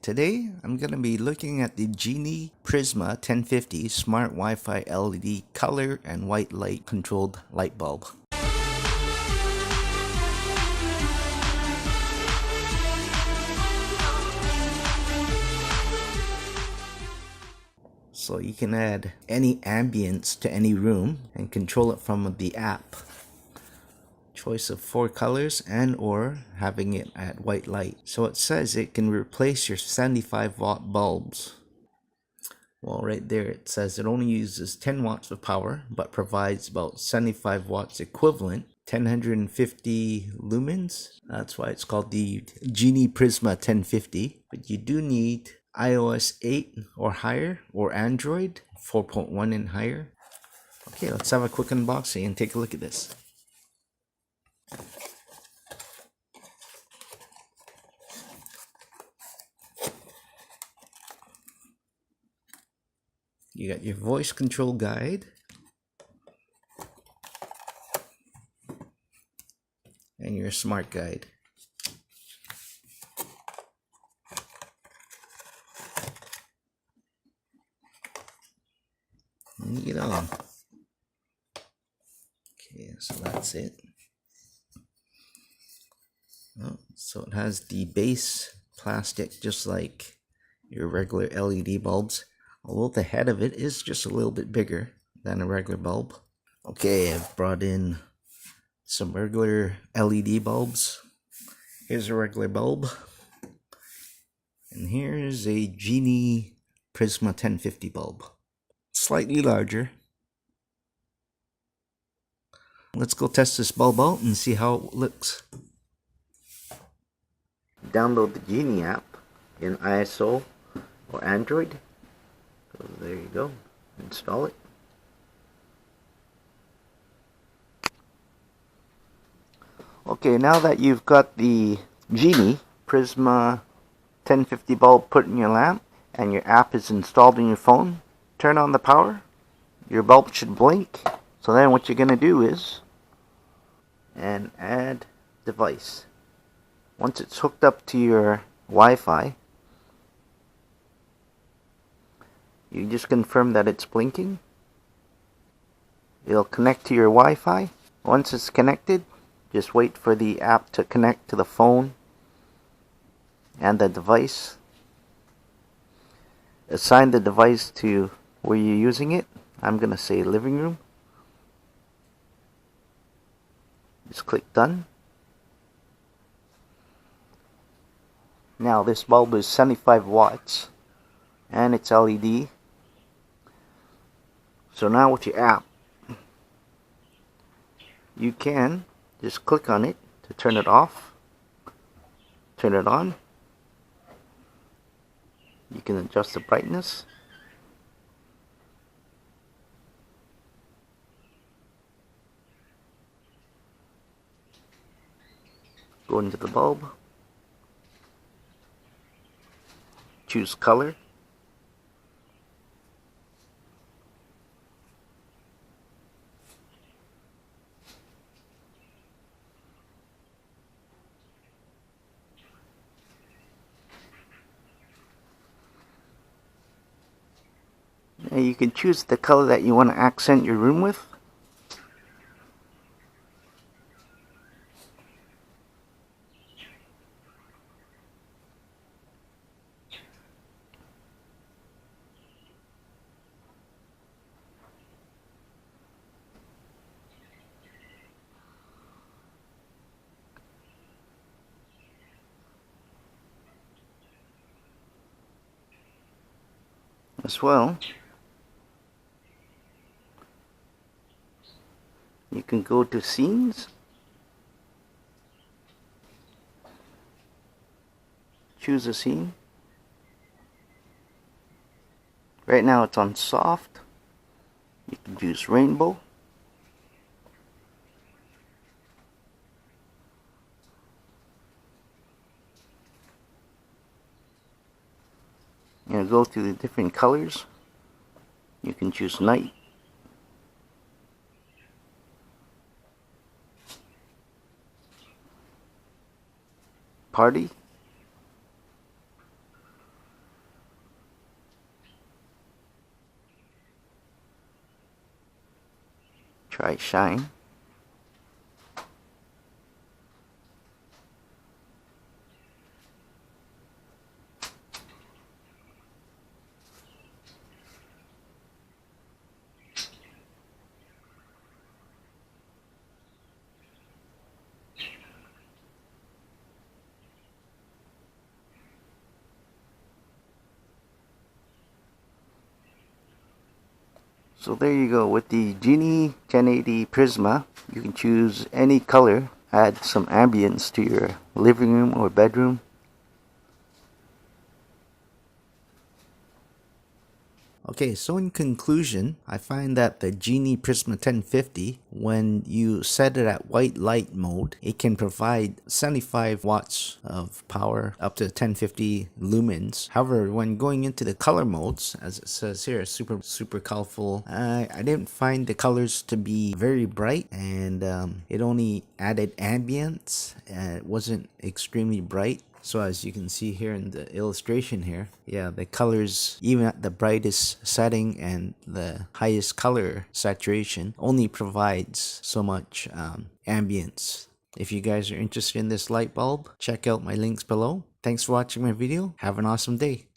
Today I'm going to be looking at the Geenie Prisma 1050 Smart Wi-Fi LED color and white light controlled light bulb. So you can add any ambience to any room and control it from the app. Choice of 4 colors and or having it at white light. So it says it can replace your 75-watt bulbs. Well, right there it says it only uses 10 watts of power but provides about 75 watts equivalent, 1050 lumens. That's why it's called the Geenie Prisma 1050. But you do need iOS 8 or higher or Android 4.1 and higher. Okay, let's have a quick unboxing and take a look at this. You got your voice control guide and your smart guide. And you get on. Okay, so that's it. Oh, so it has the base plastic just like your regular LED bulbs, although the head of it is just a little bit bigger than a regular bulb. Okay, I've brought in some regular LED bulbs. Here's a regular bulb, and here's a Geenie Prisma 1050 bulb. Slightly larger. Let's go test this bulb out and see how it looks. Download the Geenie app in iOS or Android. So there you go. Install it. Okay, now that you've got the Geenie Prisma 1050 bulb put in your lamp and your app is installed in your phone, turn on the power. Your bulb should blink. So then what you're going to do is add device. Once it's hooked up to your Wi-Fi, you just confirm that it's blinking. It'll connect to your Wi-Fi. Once it's connected, just wait for the app to connect to the phone and the device. Assign the device to where you're using it. I'm going to say living room. Just click done. Now this bulb is 75 watts and it's LED. So now with your app, you can just click on it to turn it off, turn it on. You can adjust the brightness. Go into the bulb. Choose color. And you can choose the color that you want to accent your room with. As well, you can go to scenes, choose a scene. Right now it's on soft. You can choose rainbow. Go through the different colors. You can choose night, party, Try shine. So there you go. With the Geenie 1080 Prisma, you can choose any color, add some ambience to your living room or bedroom. Okay, so in conclusion, I find that the Geenie Prisma 1050, when you set it at white light mode, it can provide 75 watts of power up to 1050 lumens. However, when going into the color modes, as it says here, super colorful, I didn't find the colors to be very bright, and it only added ambience. It wasn't extremely bright. So as you can see here in the illustration here, yeah, the colors, even at the brightest setting and the highest color saturation, only provides so much ambience. If you guys are interested in this light bulb, check out my links below. Thanks for watching my video. Have an awesome day.